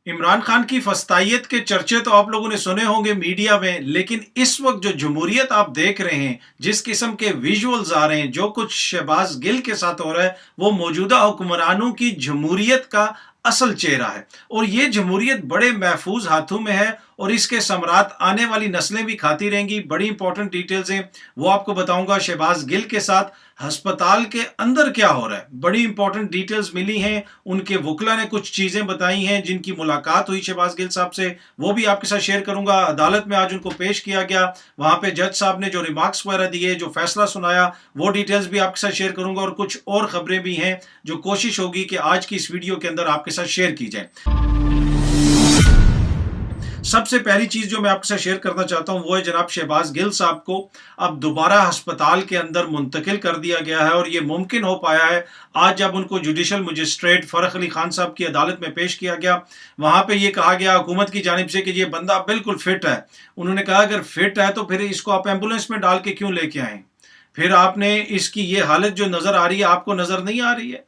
इमरान खान की फस्तायत के चर्चे तो आप लोगों ने सुने होंगे मीडिया में, लेकिन इस वक्त जो जमहूरियत आप देख रहे हैं, जिस किस्म के विजुअल्स आ रहे हैं, जो कुछ शहबाज गिल के साथ हो रहा है, वो मौजूदा हुक्मरानों की जमहूरियत का असल चेहरा है। और ये जमहूरियत बड़े महफूज हाथों में है और इसके सम्राट आने वाली नस्लें भी खाती रहेंगी। बड़ी इंपॉर्टेंट डिटेल्स हैं, वो आपको बताऊंगा। शहबाज गिल के साथ अस्पताल के अंदर क्या हो रहा है, बड़ी इंपॉर्टेंट डिटेल्स मिली हैं। उनके वकला ने कुछ चीजें बताई हैं, जिनकी मुलाकात हुई शहबाज गिल साहब से, वो भी आपके साथ शेयर करूंगा। अदालत में आज उनको पेश किया गया, वहां पे जज साहब ने जो रिमार्क्स वगैरह दिए, जो फैसला सुनाया, वो डिटेल्स भी आपके साथ शेयर करूंगा। और कुछ और खबरें भी हैं जो कोशिश होगी कि आज की इस वीडियो के अंदर आपके साथ शेयर की जाए। सबसे पहली चीज जो मैं आपके साथ शेयर करना चाहता हूं वो है जनाब शहबाज गिल साहब को अब दोबारा अस्पताल के अंदर मुंतकिल कर दिया गया है। और ये मुमकिन हो पाया है आज जब उनको जुडिशल मजिस्ट्रेट फरख अली खान साहब की अदालत में पेश किया गया। वहां पे ये कहा गया हुकूमत की जानिब से कि ये बंदा बिल्कुल फिट है। उन्होंने कहा अगर फिट है तो फिर इसको आप एम्बुलेंस में डाल के क्यों लेके आए, फिर आपने इसकी ये हालत जो नजर आ रही है आपको नजर नहीं आ रही है,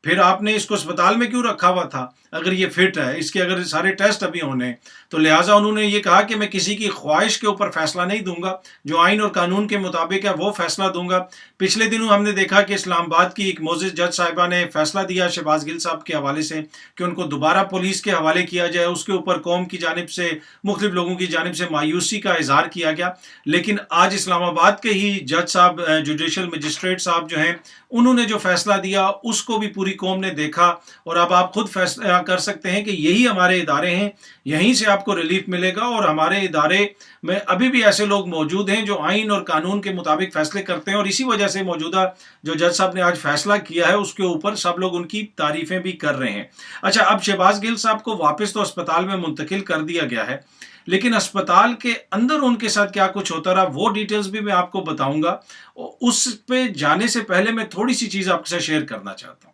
फिर आपने इसको अस्पताल में क्यों रखा हुआ था अगर ये फिट है, इसके अगर सारे टेस्ट अभी होने। तो लिहाजा उन्होंने ये कहा कि मैं किसी की ख्वाहिश के ऊपर फैसला नहीं दूंगा, जो आइन और कानून के मुताबिक है वो फैसला दूंगा। पिछले दिनों हमने देखा कि इस्लामाबाद की एक मोजिज जज साहिबा ने फैसला दिया शहबाज गिल साहब के हवाले से कि उनको दोबारा पुलिस के हवाले किया जाए। उसके ऊपर कौम की जानिब से, मुख्तलिफ लोगों की जानिब से मायूसी का इजहार किया गया। लेकिन आज इस्लामाबाद के ही जज साहब, जुडिशल मजिस्ट्रेट साहब जो हैं, उन्होंने जो फैसला दिया उसको भी पूरी कौम ने देखा। और अब आप खुद फैसला कर सकते हैं कि यही हमारे इदारे हैं, यहीं से आपको रिलीफ मिलेगा। और हमारे इदारे में अभी भी ऐसे लोग मौजूद हैं जो आइन और कानून के मुताबिक फैसले करते हैं। और इसी वजह से मौजूदा जो जज साहब ने आज फैसला किया है उसके ऊपर सब लोग उनकी तारीफें भी कर रहे हैं। अच्छा, अब शहबाज गिल साहब को वापस तो अस्पताल में मुंतकिल कर दिया गया है, लेकिन अस्पताल के अंदर उनके साथ क्या कुछ होता रहा वो डिटेल्स भी मैं आपको बताऊंगा। उस पे जाने से पहले मैं थोड़ी सी चीज आपके साथ शेयर करना चाहता हूं।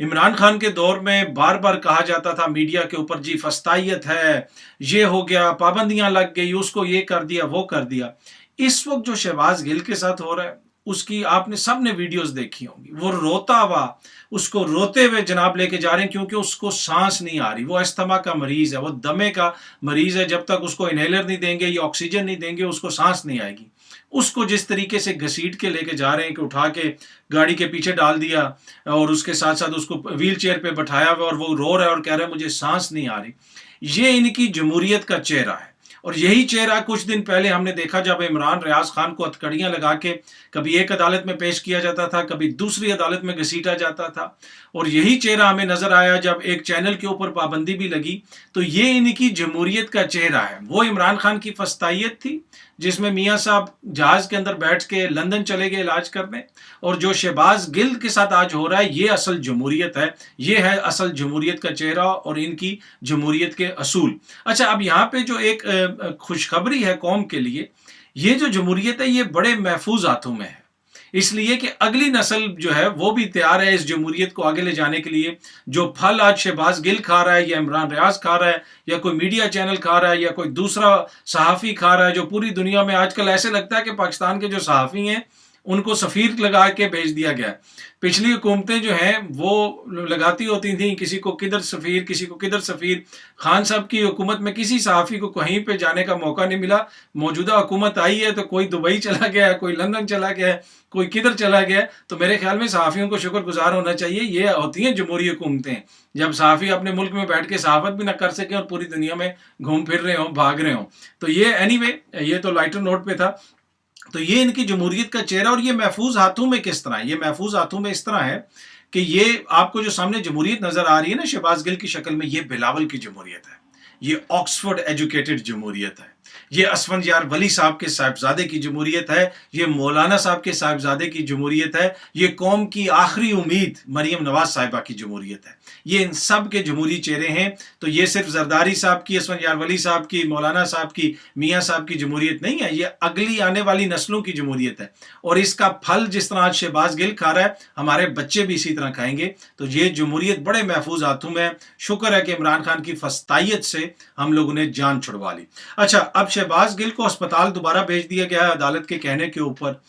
इमरान खान के दौर में बार बार कहा जाता था मीडिया के ऊपर, जी फस्तायत है, ये हो गया, पाबंदियां लग गई, उसको ये कर दिया, वो कर दिया। इस वक्त जो शहबाज गिल के साथ हो रहा है उसकी आपने सबने वीडियोस देखी होंगी। वो रोता हुआ, उसको रोते हुए जनाब लेके जा रहे हैं क्योंकि उसको सांस नहीं आ रही। वो अस्थमा का मरीज है, वो दमे का मरीज है। जब तक उसको इनहेलर नहीं देंगे या ऑक्सीजन नहीं देंगे उसको सांस नहीं आएगी। उसको जिस तरीके से घसीट के लेके जा रहे हैं कि उठा के गाड़ी के पीछे डाल दिया और उसके साथ साथ उसको व्हील चेयर पे बैठाया हुआ, और वो रो रहा है और कह रहा है मुझे सांस नहीं आ रही। ये इनकी जमहूरियत का चेहरा है। और यही चेहरा कुछ दिन पहले हमने देखा जब इमरान रियाज खान को हथकड़ियां लगा के कभी एक अदालत में पेश किया जाता था, कभी दूसरी अदालत में घसीटा जाता था। और यही चेहरा हमें नजर आया जब एक चैनल के ऊपर पाबंदी भी लगी। तो ये इनकी जमहूरियत का चेहरा है। वो इमरान खान की फस्तायत थी जिसमें मियाँ साहब जहाज के अंदर बैठ के लंदन चले गए इलाज करने, और जो शहबाज गिल के साथ आज हो रहा है ये असल जमहूरियत है। ये है असल जमहूरियत का चेहरा और इनकी जमहूरियत के असूल। अच्छा, अब यहाँ पे जो एक खुशखबरी है कौम के लिए, ये जो जमहूरियत है ये बड़े महफूज हाथों में है, इसलिए कि अगली नस्ल जो है वो भी तैयार है इस जमहूरियत को आगे ले जाने के लिए। जो फल आज शहबाज गिल खा रहा है या इमरान रियाज खा रहा है या कोई मीडिया चैनल खा रहा है या कोई दूसरा सहाफ़ी खा रहा है, जो पूरी दुनिया में आजकल ऐसे लगता है कि पाकिस्तान के जो सहाफ़ी हैं उनको सफ़ीर लगा के भेज दिया गया। पिछली हुकूमतें जो हैं वो लगाती होती थी किसी को किधर सफ़ीर, किसी को किधर सफ़ीर। खान साहब की हुकूमत में किसी सहाफ़ी को कहीं पे जाने का मौका नहीं मिला। मौजूदा हुकूमत आई है तो कोई दुबई चला गया है, कोई लंदन चला गया है, कोई किधर चला गया है। तो मेरे ख्याल में सहाफ़ियों को शुक्रगुजार होना चाहिए। ये होती हैं जमहूरी हुकूमतें, जब सहाफ़ी अपने मुल्क में बैठ के सहाफ़त भी ना कर सके और पूरी दुनिया में घूम फिर रहे हों, भाग रहे हों। तो ये एनीवे, ये तो लाइटर नोट पे था। तो ये इनकी जमहूरियत का चेहरा। और ये महफूज हाथों में किस तरह है? ये महफूज हाथों में इस तरह है कि ये आपको जो सामने जमहूरियत नजर आ रही है ना शहबाज गिल की शक्ल में, ये बिलावल की जमहूरियत है, ये ऑक्सफोर्ड एजुकेटेड जमहूरियत है, ये असफंजायार वली साहब के साहिबजादे की जमहूरियत है, ये मौलाना साहब के साहिबजादे की जमहूरियत है, ये कौम की आखिरी उम्मीद मरियम नवाज साहिबा की जमहूरियत है। ये इन सब के जमहूरी चेहरे हैं। तो ये सिर्फ जरदारी साहब की, असफंजायार वली साहब की, मौलाना साहब की, मियाँ साहब की जमहूरियत नहीं है, ये अगली आने वाली नस्लों की जमहूरियत है। और इसका फल जिस तरह आज शहबाज गिल खा रहा है, हमारे बच्चे भी इसी तरह खाएंगे। तो ये जमहूरियत बड़े महफूज हाथों में है। शुक्र है कि इमरान खान की फस्तायत से हम लोगों ने जान छुड़वा ली। अच्छा, अब शहबाज गिल को अस्पताल दोबारा भेज दिया गया है अदालत के कहने के ऊपर।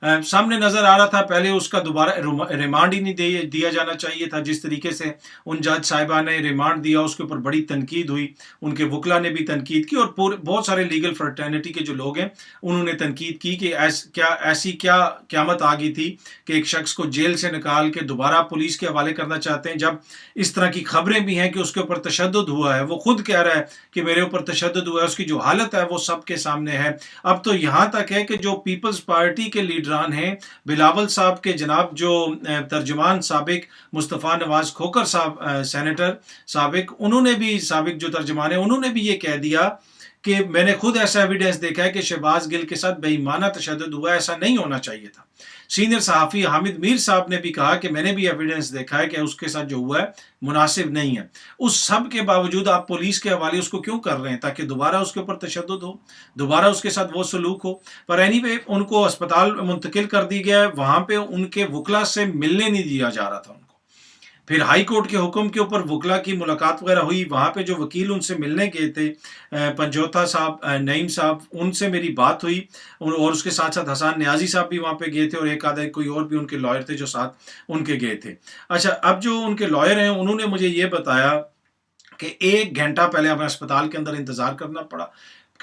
सामने नजर आ रहा था। पहले उसका दोबारा रिमांड ही नहीं दिया जाना चाहिए था। जिस तरीके से उन जज साहिबा ने रिमांड दिया उसके ऊपर बड़ी तनकीद हुई, उनके वकला ने भी तनकीद की और बहुत सारे लीगल फ्रेटर्निटी के जो लोग हैं उन्होंने तनकीद की कि ऐसी क्या क़यामत आ गई थी कि एक शख्स को जेल से निकाल के दोबारा पुलिस के हवाले करना चाहते हैं, जब इस तरह की खबरें भी हैं कि उसके ऊपर तशद्दुद हुआ है। वो खुद कह रहा है कि मेरे ऊपर तशद्दुद हुआ है, उसकी जो हालत है वो सबके सामने है। अब तो यहाँ तक है कि जो पीपल्स पार्टी के लीडरान हैं, बिलावल साहब के जनाब जो तर्जुमान साबिक मुस्तफ़ा नवाज खोखर साहब सेनेटर साबिक, उन्होंने भी साबिक जो तर्जुमान है उन्होंने भी ये कह दिया कि मैंने खुद ऐसा एविडेंस देखा है कि शहबाज गिल के साथ बेईमाना तशद्दुद हुआ, ऐसा नहीं होना चाहिए था। सीनियर सहाफ़ी हामिद मीर साहब ने भी कहा कि मैंने भी एविडेंस देखा है कि उसके साथ जो हुआ है मुनासिब नहीं है। उस सब के बावजूद आप पुलिस के हवाले उसको क्यों कर रहे हैं? ताकि दोबारा उसके ऊपर तशद्दुद हो, दोबारा उसके साथ वो सलूक हो। पर एनीवे उनको अस्पताल मुंतकिल कर दी गया है, वहाँ पे उनके वकला से मिलने नहीं दिया जा रहा था उनको। फिर हाई कोर्ट के हुक्म के ऊपर वकला की मुलाकात वगैरह हुई, वहाँ पे जो वकील उनसे मिलने गए थे पंजोता साहब, नईम साहब, उनसे मेरी बात हुई और उसके साथ साथ हसन न्याजी साहब भी वहाँ पे गए थे और एक आधा कोई और भी उनके लॉयर थे जो साथ उनके गए थे। अच्छा, अब जो उनके लॉयर हैं उन्होंने मुझे ये बताया कि 1 घंटा पहले हमें अस्पताल के अंदर इंतज़ार करना पड़ा।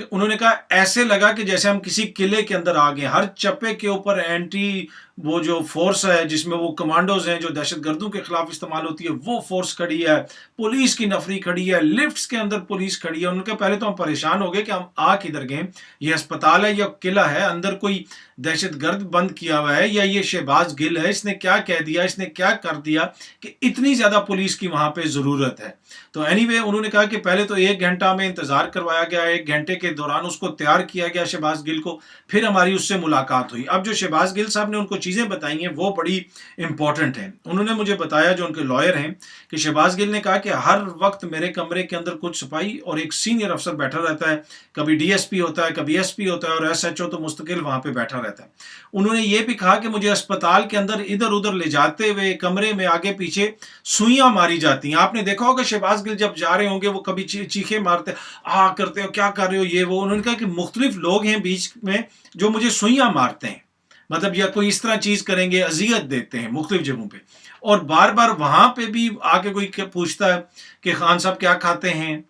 उन्होंने कहा ऐसे लगा कि जैसे हम किसी किले के अंदर आ गए, हर चप्पे के ऊपर एंटी वो जो फोर्स है जिसमें वो कमांडोज हैं जो दहशतगर्दों के खिलाफ इस्तेमाल होती है, वो फोर्स खड़ी है, पुलिस की नफरी खड़ी है, लिफ्ट्स के अंदर पुलिस खड़ी है। उनके पहले तो हम परेशान हो गए कि हम आ किधर गए, ये अस्पताल है या किला है, अंदर कोई दहशतगर्द बंद किया हुआ है या ये शहबाज गिल है, इसने क्या कह दिया, इसने क्या कर दिया कि इतनी ज्यादा पुलिस की वहां पे जरूरत है। तो एनीवे उन्होंने कहा कि पहले तो 1 घंटा में इंतजार करवाया गया, 1 घंटे के दौरान उसको तैयार किया गया शहबाज गिल को, फिर हमारी उससे मुलाकात हुई। अब जो शहबाज गिल साहब ने उनको चीजें बताई हैं वो बड़ी इंपॉर्टेंट हैं। उन्होंने मुझे बताया, जो उनके लॉयर हैं, कि शहबाज गिल ने कहा कि हर वक्त मेरे कमरे के अंदर कुछ सिपाही और एक सीनियर अफसर बैठा रहता है, कभी डीएसपी होता है, कभी एसपी होता है और एसएचओ तो मुस्तकिल वहां पे बैठा रहता है। उन्होंने ये भी कहा कि मुझे अस्पताल के अंदर इधर उधर ले जाते हुए कमरे में आगे पीछे सुइयां मारी जाती हैं। आपने देखा होगा शहबाज गिल जब जा रहे होंगे वो कभी चीखे मारते, आ करते हो, क्या कर रहे हो, ये वो। उन्होंने कहा कि मुख्तलिफ लोग हैं बीच में जो मुझे सुइयां मारते हैं, मतलब या कोई इस तरह चीज करेंगे, अजियत देते हैं मुख्तलिफ जगहों पे। और बार बार वहां पे भी आके कोई पूछता है कि खान साहब क्या खाते हैं,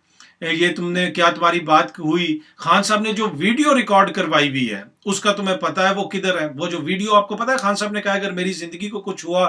ये तुमने क्या, तुम्हारी बात हुई, खान साहब ने जो वीडियो रिकॉर्ड करवाई हुई है उसका तुम्हें पता है वो किधर है? वो जो वीडियो आपको पता है, खान साहब ने कहा अगर मेरी जिंदगी को कुछ हुआ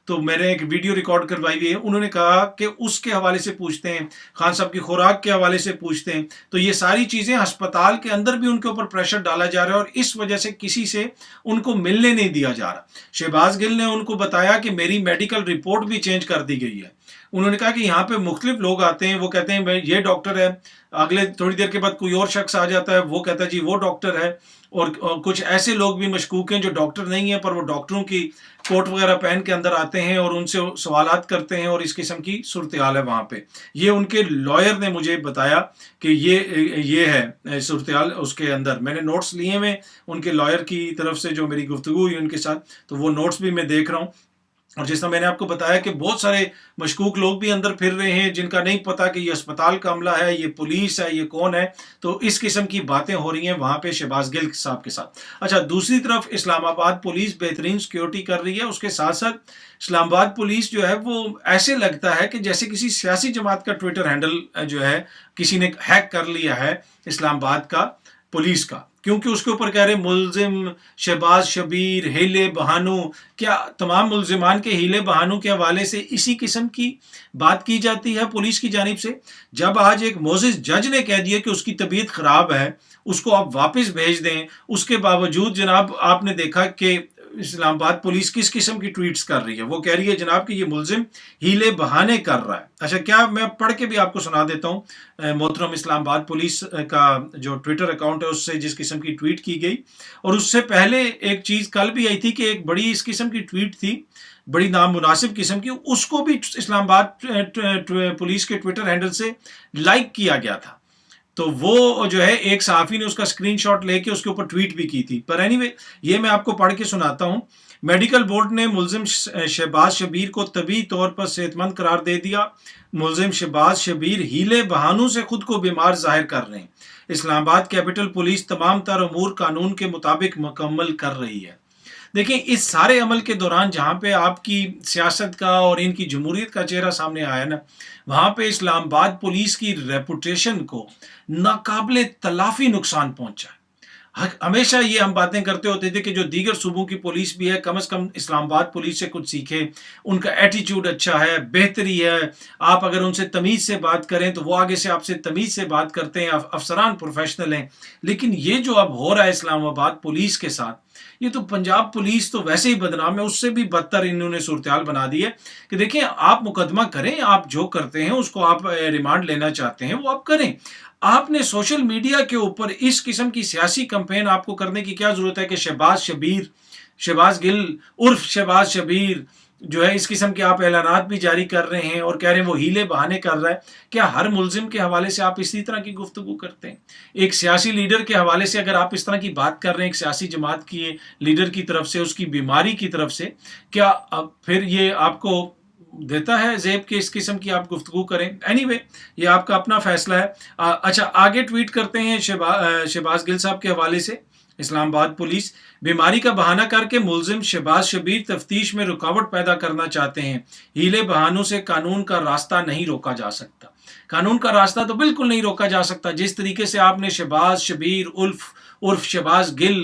तो मैंने एक वीडियो रिकॉर्ड करवाई हुई है। उन्होंने कहा कि उसके हवाले से पूछते हैं, खान साहब की खुराक के हवाले से पूछते हैं। तो ये सारी चीजें अस्पताल के अंदर भी उनके ऊपर प्रेशर डाला जा रहा है और इस वजह से किसी से उनको मिलने नहीं दिया जा रहा। शहबाज गिल ने उनको बताया कि मेरी मेडिकल रिपोर्ट भी चेंज कर दी गई है। उन्होंने कहा कि यहाँ पे मुख्तलिफ लोग आते हैं, वो कहते हैं भाई ये डॉक्टर है, अगले थोड़ी देर के बाद कोई और शख्स आ जाता है, वो कहता है जी वो डॉक्टर है। और कुछ ऐसे लोग भी मशकूक हैं जो डॉक्टर नहीं है पर वो डॉक्टरों की कोट वगैरह पहन के अंदर आते हैं और उनसे सवालात करते हैं और इस किस्म की सूरत हाल है वहाँ पे। ये उनके लॉयर ने मुझे बताया कि ये है सूरत हाल उसके अंदर। मैंने नोट्स लिए हुए उनके लॉयर की तरफ से जो मेरी गुफ्तगू हुई उनके साथ, तो वो नोट्स भी मैं देख रहा हूँ। और जिस तरह मैंने आपको बताया कि बहुत सारे मशकूक लोग भी अंदर फिर रहे हैं जिनका नहीं पता कि ये अस्पताल का अमला है, ये पुलिस है, ये कौन है। तो इस किस्म की बातें हो रही हैं वहाँ पे शहबाज गिल साहब के साथ। अच्छा, दूसरी तरफ इस्लामाबाद पुलिस बेहतरीन सिक्योरिटी कर रही है, उसके साथ साथ इस्लामाबाद पुलिस जो है वो ऐसे लगता है कि जैसे किसी सियासी जमात का ट्विटर हैंडल जो है किसी ने हैक कर लिया है इस्लामाबाद का पुलिस का, क्योंकि उसके ऊपर कह रहे मुलजिम शहबाज शबीर हीले बहानू। क्या तमाम मुलजिमान के हीले बहानू के हवाले से इसी किस्म की बात की जाती है पुलिस की जानिब से? जब आज एक मोजिज जज ने कह दिया कि उसकी तबीयत खराब है, उसको आप वापस भेज दें, उसके बावजूद जनाब आपने देखा कि इस्लामाबाद पुलिस किस किस्म की ट्वीट्स कर रही है। वो कह रही है जनाब कि ये मुलजिम हीले बहाने कर रहा है। अच्छा, क्या मैं पढ़ के भी आपको सुना देता हूँ मोहतरम इस्लामाबाद पुलिस का जो ट्विटर अकाउंट है उससे जिस किस्म की ट्वीट की गई। और उससे पहले एक चीज़ कल भी आई थी कि एक बड़ी इस किस्म की ट्वीट थी, बड़ी नामुनासिब किस्म की, उसको भी इस्लामाबाद पुलिस के ट्विटर हैंडल से लाइक किया गया था। तो वो जो है एक सहाफ़ी ने उसका स्क्रीनशॉट लेके उसके ऊपर ट्वीट भी की थी। पर एनीवे ये मैं आपको पढ़ के सुनाता हूँ। मेडिकल बोर्ड ने मुलजिम शहबाज शबीर को तबी तौर पर सेहतमंद करार दे दिया। मुलजिम शहबाज शबीर हीले बहानों से खुद को बीमार जाहिर कर रहे हैं। इस्लामाबाद कैपिटल पुलिस तमाम तर अमूर कानून के मुताबिक मुकम्मल कर रही है। دیکھیں اس سارے عمل کے دوران جہاں پہ آپ کی سیاست کا اور ان کی جمہوریت کا چہرہ سامنے آیا نا، وہاں پہ اسلام آباد پولیس کی ریپوٹیشن کو ناقابل تلافی نقصان پہنچا ہے۔ ہمیشہ یہ ہم باتیں کرتے ہوتے تھے کہ جو دیگر صوبوں کی پولیس بھی ہے کم از کم اسلام آباد پولیس سے کچھ سیکھے، ان کا ایٹیٹیوڈ اچھا ہے، بہتری ہے، آپ اگر ان سے تمیز سے بات کریں تو وہ آگے سے آپ سے تمیز سے بات کرتے ہیں، افسران پروفیشنل ہیں۔ لیکن یہ جو اب ہو رہا ہے اسلام آباد پولیس کے ساتھ، یہ تو پنجاب پولیس تو ویسے ہی بدنام ہے، اس سے بھی بدتر انہوں نے صورتحال بنا دی ہے کہ دیکھیں آپ مقدمہ کریں، آپ جو کرتے ہیں اس کو آپ ریمانڈ لینا چاہتے ہیں وہ آپ کریں۔ آپ نے سوشل میڈیا کے اوپر اس قسم کی سیاسی کمپین آپ کو کرنے کی کیا ضرورت ہے کہ شہباز گل عرف شہباز شبیر جو ہے اس قسم کے آپ اعلانات بھی جاری کر رہے ہیں اور کہہ رہے ہیں وہ ہیلے بہانے کر رہا ہے۔ کیا ہر ملزم کے حوالے سے آپ اسی طرح کی گفتگو کرتے ہیں؟ ایک سیاسی لیڈر کے حوالے سے اگر آپ اس طرح کی بات کر رہے ہیں ایک سیاسی جماعت کی لیڈر کی طرف سے، اس کی بیماری کی طرف سے، کیا پھر یہ آپ کو دیتا ہے زیب کہ اس قسم کی آپ گفتگو کریں؟ اینی وے یہ آپ کا اپنا فیصلہ ہے۔ اچھا آگے ٹویٹ کرتے ہیں شہباز گل صاحب کے حوالے سے، اسلام آباد پولیس بیماری کا بہانہ کر کے ملزم شہباز شبیر تفتیش میں رکاوٹ پیدا کرنا چاہتے ہیں، ہیلے بہانوں سے قانون کا راستہ نہیں روکا جا سکتا۔ قانون کا راستہ تو بالکل نہیں روکا جا سکتا۔ جس طریقے سے آپ نے شہباز شبیر عرف شہباز گل،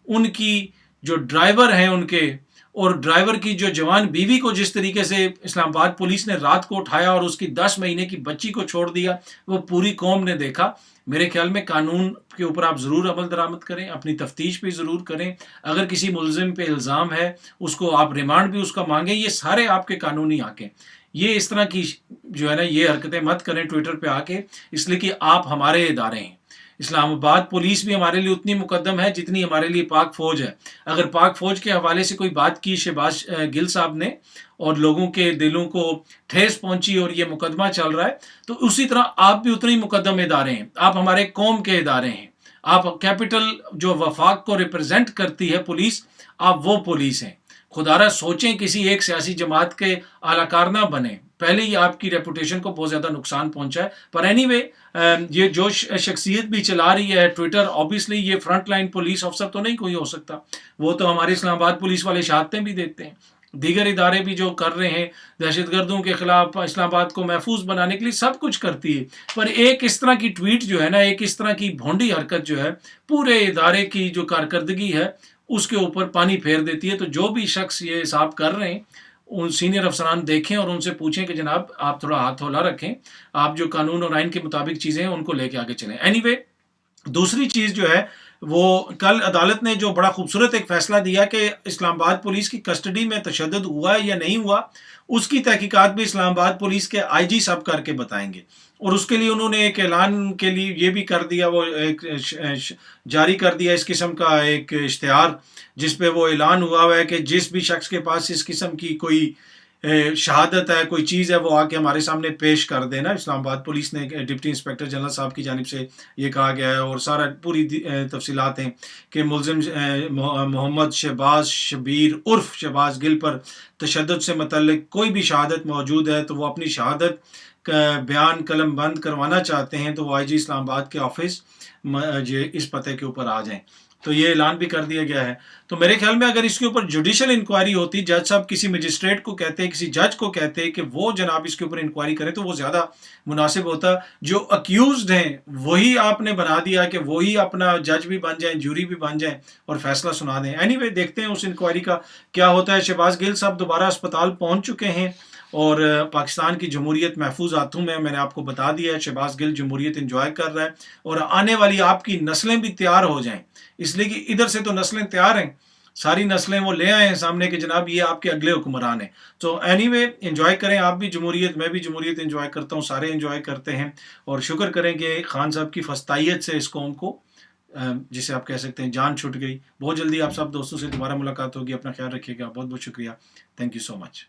ان کی جو ڈرائیور ہیں ان کے، اور ڈرائیور کی جو جوان بیوی کو جس طریقے سے اسلام آباد پولیس نے رات کو اٹھایا اور اس کی 10 مہینے کی بچی کو چھوڑ دیا، وہ پوری قوم نے دیکھا۔ میرے خیال میں قانون کے اوپر آپ ضرور عمل درآمد کریں، اپنی تفتیش بھی ضرور کریں، اگر کسی ملزم پہ الزام ہے اس کو آپ ریمانڈ بھی اس کا مانگیں، یہ سارے آپ کے قانونی حق ہیں۔ یہ اس طرح کی جو ہے نا یہ حرکتیں مت کریں ٹویٹر پہ آ کے، اس لیے کہ آپ ہمارے ادارے ہیں۔ اسلام آباد پولیس بھی ہمارے لیے اتنی مقدم ہے جتنی ہمارے لیے پاک فوج ہے۔ اگر پاک فوج کے حوالے سے کوئی بات کی شہباز گل صاحب نے اور لوگوں کے دلوں کو ٹھیس پہنچی اور یہ مقدمہ چل رہا ہے، تو اسی طرح آپ بھی اتنے ہی مقدم ادارے ہیں، آپ ہمارے قوم کے ادارے ہیں، آپ کیپٹل جو وفاق کو ریپرزینٹ کرتی ہے پولیس، آپ وہ پولیس ہیں۔ خدا را سوچیں کسی ایک سیاسی جماعت کے اعلی کار نہ بنیں، پہلے ہی آپ کی ریپوٹیشن کو بہت زیادہ نقصان پہنچا ہے۔ پر اینی وے یہ جو شخصیت بھی چلا رہی ہے ٹویٹر، اوبیسلی یہ فرنٹ لائن پولیس افسر تو نہیں کوئی ہو سکتا، وہ تو ہمارے اسلام آباد پولیس والے شہادتیں بھی دیتے ہیں، دیگر ادارے بھی جو کر رہے ہیں دہشت گردوں کے خلاف اسلام آباد کو محفوظ بنانے کے لیے سب کچھ کرتی ہے۔ پر ایک اس طرح کی ٹویٹ جو ہے نا، ایک اس طرح کی بھونڈی حرکت جو ہے پورے ادارے کی جو کارکردگی ہے اس کے اوپر پانی پھیر دیتی ہے۔ تو جو بھی شخص یہ حساب کر رہے ہیں ان سینئر افسران دیکھیں اور ان سے پوچھیں کہ جناب آپ تھوڑا ہاتھ ہولا رکھیں، آپ جو قانون اور آئین کے مطابق چیزیں ہیں ان کو لے کے آگے چلیں۔ اینی وے دوسری چیز جو ہے وہ کل عدالت نے جو بڑا خوبصورت ایک فیصلہ دیا کہ اسلام آباد پولیس کی کسٹڈی میں تشدد ہوا ہے یا نہیں ہوا، اس کی تحقیقات بھی اسلام آباد پولیس کے آئی جی صاحب کر کے بتائیں گے۔ اور اس کے لیے انہوں نے ایک اعلان کے لیے یہ بھی کر دیا، وہ ایک جاری کر دیا اس قسم کا ایک اشتہار جس پہ وہ اعلان ہوا ہے کہ جس بھی شخص کے پاس اس قسم کی کوئی شہادت ہے، کوئی چیز ہے، وہ آ کے ہمارے سامنے پیش کر دینا۔ اسلام آباد پولیس نے ڈپٹی انسپیکٹر جنرل صاحب کی جانب سے یہ کہا گیا ہے، اور سارا پوری تفصیلات ہیں کہ ملزم محمد شہباز شبیر عرف شہباز گل پر تشدد سے متعلق کوئی بھی شہادت موجود ہے تو وہ اپنی شہادت کا بیان قلم بند کروانا چاہتے ہیں تو وہ آئی جی اسلام آباد کے آفس اس پتے کے اوپر آ جائیں۔ تو یہ اعلان بھی کر دیا گیا ہے۔ تو میرے خیال میں اگر اس کے اوپر جوڈیشل انکوائری ہوتی، جج صاحب کسی مجسٹریٹ کو کہتے، کسی جج کو کہتے کہ وہ جناب اس کے اوپر انکوائری کریں تو وہ زیادہ مناسب ہوتا۔ جو اکیوزڈ ہیں وہی آپ نے بنا دیا کہ وہی اپنا جج بھی بن جائیں، جوری بھی بن جائیں اور فیصلہ سنا دیں۔ اینی وے دیکھتے ہیں اس انکوائری کا کیا ہوتا ہے۔ شہباز گل صاحب دوبارہ اسپتال پہنچ چکے ہیں اور پاکستان کی جمہوریت محفوظ ہاتھوں میں نے آپ کو بتا دیا ہے۔ شہباز گل جمہوریت انجوائے کر رہا ہے اور آنے والی آپ کی نسلیں بھی تیار ہو جائیں، اس لیے کہ ادھر سے تو نسلیں تیار ہیں، ساری نسلیں وہ لے آئے ہیں سامنے کہ جناب یہ آپ کے اگلے حکمران ہیں۔ تو اینی وے انجوائے کریں آپ بھی جمہوریت، میں بھی جمہوریت انجوائے کرتا ہوں، سارے انجوائے کرتے ہیں، اور شکر کریں کہ خان صاحب کی فستائیت سے اس قوم کو جسے آپ کہہ سکتے ہیں جان چھٹ گئی۔ بہت جلدی آپ سب دوستوں سے دوبارہ ملاقات ہوگی، اپنا خیال رکھیے گا، بہت بہت شکریہ، تھینک یو سو مچ۔